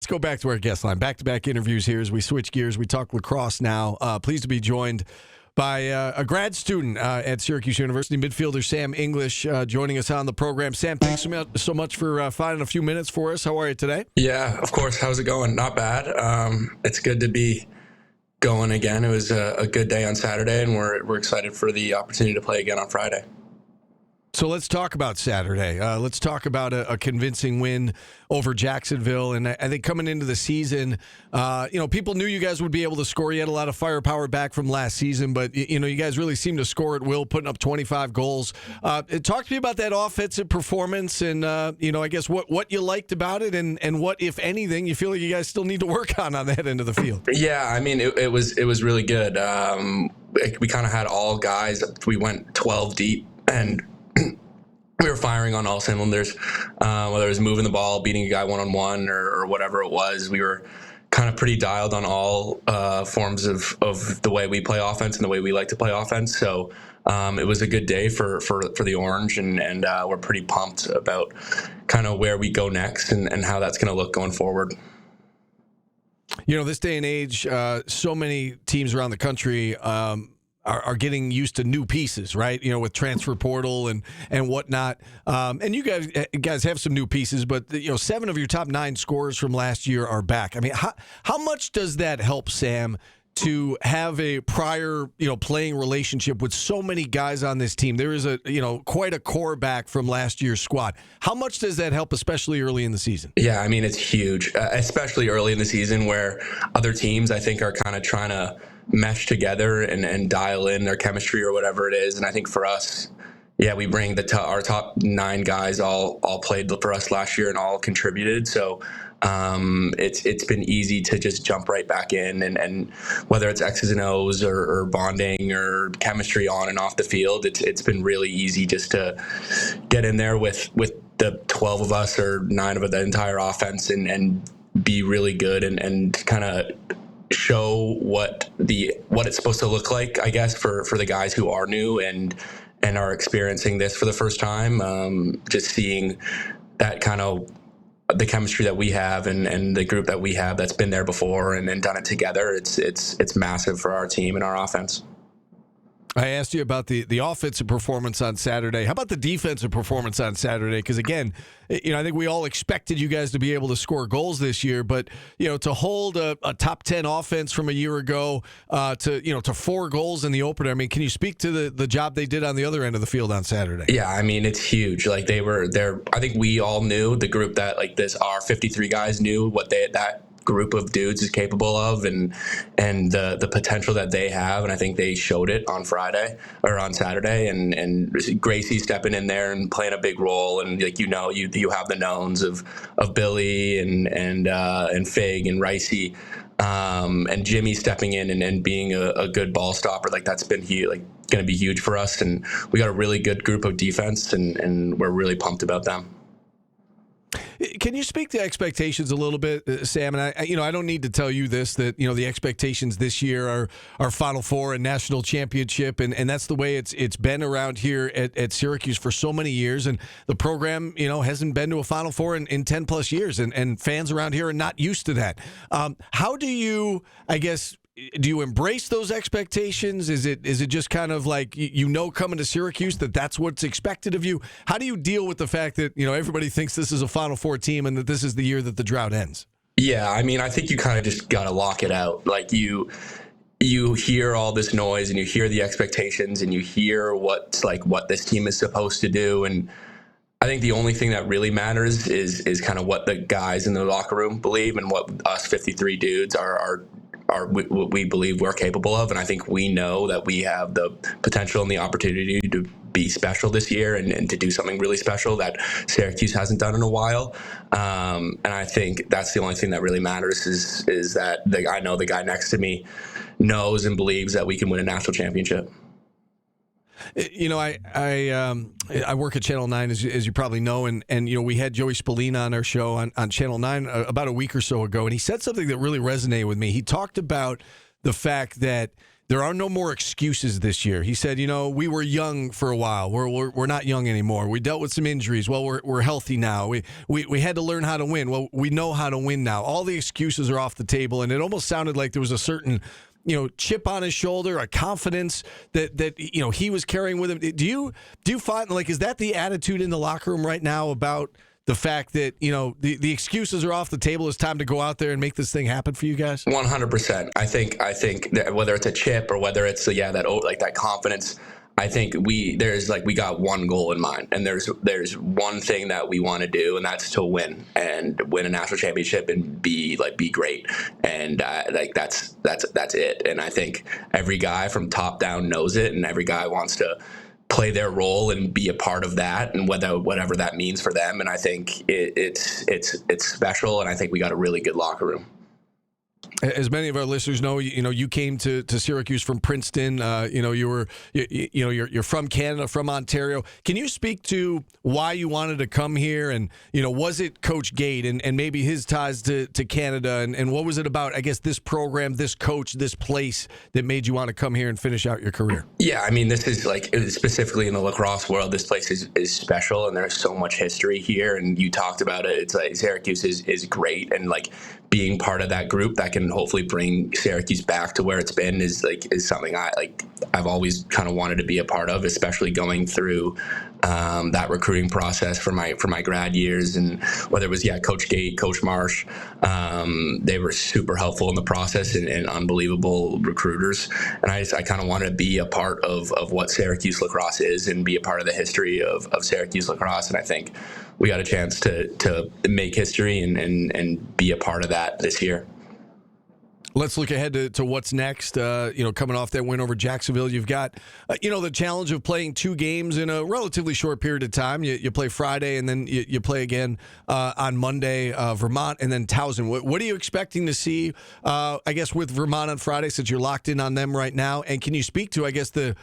go back to our guest line. Back-to-back interviews here as we switch gears. We talk lacrosse now. Pleased to be joined by a grad student at Syracuse University, midfielder Sam English, joining us on the program. Sam, thanks so much for finding a few minutes for us. How are you today? Yeah, of course. How's it going? Not bad. It's good to be going again. It was a good day on Saturday, and we're excited for the opportunity to play again on Friday. So let's talk about Saturday. Let's talk about a convincing win over Jacksonville. And I think coming into the season, people knew you guys would be able to score. You had a lot of firepower back from last season, but, you guys really seemed to score at will, putting up 25 goals. Talk to me about that offensive performance and, I guess what you liked about it and what, if anything, you feel like you guys still need to work on that end of the field. Yeah, I mean, it was really good. We kind of had all guys. We went 12 deep, and we were firing on all cylinders, whether it was moving the ball, beating a guy one-on-one or whatever it was. We were kind of pretty dialed on all forms of the way we play offense and the way we like to play offense. So it was a good day for the Orange, and we're pretty pumped about kind of where we go next and how that's going to look going forward. This day and age, so many teams around the country are getting used to new pieces, right? With transfer portal and whatnot. And you guys have some new pieces, but 7 of your top 9 scorers from last year are back. I mean, how much does that help, Sam, to have a prior, playing relationship with so many guys on this team? There is quite a core back from last year's squad. How much does that help, especially early in the season? Yeah, I mean, it's huge, especially early in the season where other teams, I think, are kind of trying to mesh together and dial in their chemistry or whatever it is. And I think for us, yeah, we bring our top 9 guys all played for us last year and all contributed. So it's been easy to just jump right back in, and whether it's X's and O's or bonding or chemistry on and off the field, it's been really easy just to get in there with the 12 of us or 9 of the entire offense and be really good and kind of show what it's supposed to look like, I guess, for the guys who are new and are experiencing this for the first time. Just seeing that kind of the chemistry that we have and the group that we have that's been there before and done it together. It's massive for our team and our offense. I asked you about the offensive performance on Saturday. How about the defensive performance on Saturday? Because, again, I think we all expected you guys to be able to score goals this year, but, to hold a top 10 offense from a year ago to 4 goals in the opener, I mean, can you speak to the job they did on the other end of the field on Saturday? Yeah, I mean, it's huge. Like, they were there. I think we all knew, the group that, our 53 guys knew what that group of dudes is capable of and the potential that they have, and I think they showed it on Saturday and Gracie stepping in there and playing a big role, and you have the knowns of Billy and Fig and Ricey, and Jimmy stepping in and being a good ball stopper. That's been huge, going to be huge for us, and we got a really good group of defense and we're really pumped about them. Can you speak to expectations a little bit, Sam? And I don't need to tell you this, that the expectations this year are Final Four and national championship, and that's the way it's been around here at Syracuse for so many years. And the program hasn't been to a Final Four in 10 plus years, and fans around here are not used to that. How do you, I guess? Do you embrace those expectations? Is it just kind of like, coming to Syracuse that's what's expected of you? How do you deal with the fact that, everybody thinks this is a Final Four team and that this is the year that the drought ends? Yeah, I mean, I think you kind of just got to lock it out. You hear all this noise and you hear the expectations and you hear what this team is supposed to do. And I think the only thing that really matters is kind of what the guys in the locker room believe and what us 53 dudes are we believe we're capable of. And I think we know that we have the potential and the opportunity to be special this year and to do something really special that Syracuse hasn't done in a while. And I think that's the only thing that really matters is that I know the guy next to me knows and believes that we can win a national championship. I work at Channel 9, as you probably know, and we had Joey Spallina on our show on Channel 9 about a week or so ago, and he said something that really resonated with me. He talked about the fact that there are no more excuses this year. He said, we were young for a while. We're not young anymore. We dealt with some injuries. Well, we're healthy now. We had to learn how to win. Well, we know how to win now. All the excuses are off the table, and it almost sounded like there was a certain chip on his shoulder, a confidence that he was carrying with him. Do you find, like, is that the attitude in the locker room right now about the fact that, the excuses are off the table? It's time to go out there and make this thing happen for you guys? 100%. I think that whether it's a chip or whether it's that confidence, I think we got one goal in mind, and there's one thing that we want to do, and that's to win a national championship and be great, and that's it. And I think every guy from top down knows it, and every guy wants to play their role and be a part of that, and whatever that means for them. And I think it's special, and I think we got a really good locker room. As many of our listeners know, you came to Syracuse from Princeton. You're from Canada, from Ontario. Can you speak to why you wanted to come here? And was it Coach Gate and maybe his ties to Canada? And what was it about, I guess, this program, this coach, this place that made you want to come here and finish out your career? Yeah, I mean, this is specifically in the lacrosse world, this place is special, and there's so much history here. And you talked about it. It's like Syracuse is great, and being part of that group that can hopefully bring Syracuse back to where it's been is something I've always kind of wanted to be a part of, especially going through that recruiting process for my grad years. And whether it was Coach Gate, Coach Marsh, they were super helpful in the process and unbelievable recruiters. And I kind of wanted to be a part of what Syracuse lacrosse is and be a part of the history of Syracuse lacrosse. And I think we got a chance to make history and be a part of that this year. Let's look ahead to what's next. Coming off that win over Jacksonville, you've got, the challenge of playing two games in a relatively short period of time. You play Friday, and then you play again on Monday, Vermont, and then Towson. What are you expecting to see, I guess, with Vermont on Friday, since you're locked in on them right now? And can you speak to, I guess, the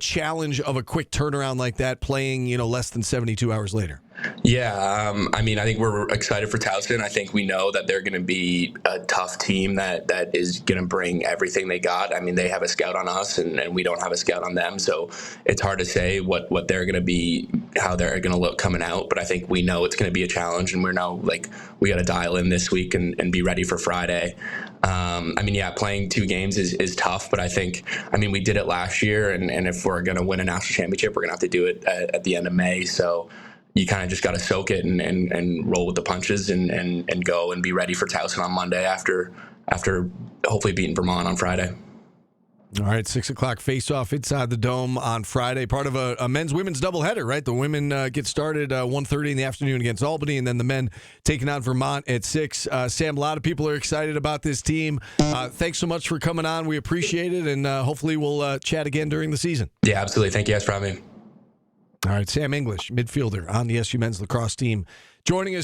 challenge of a quick turnaround like that, playing, less than 72 hours later? Yeah, I think we're excited for Towson. I think we know that they're going to be a tough team that is going to bring everything they got. I mean, they have a scout on us, and we don't have a scout on them, so it's hard to say what they're going to be, how they're going to look coming out. But I think we know it's going to be a challenge, and we got to dial in this week and be ready for Friday. Playing two games is tough, but I think, we did it last year, and if we're going to win a national championship, we're going to have to do it at the end of May. So you kind of just got to soak it and roll with the punches and go and be ready for Towson on Monday after hopefully beating Vermont on Friday. All right, 6 o'clock face-off inside the Dome on Friday. Part of a men's-women's doubleheader, right? The women get started 1:30 in the afternoon against Albany, and then the men taking on Vermont at 6. Sam, a lot of people are excited about this team. Thanks so much for coming on. We appreciate it, and hopefully we'll chat again during the season. Yeah, absolutely. Thank you guys for having me. All right, Sam English, midfielder on the SU men's lacrosse team, joining us.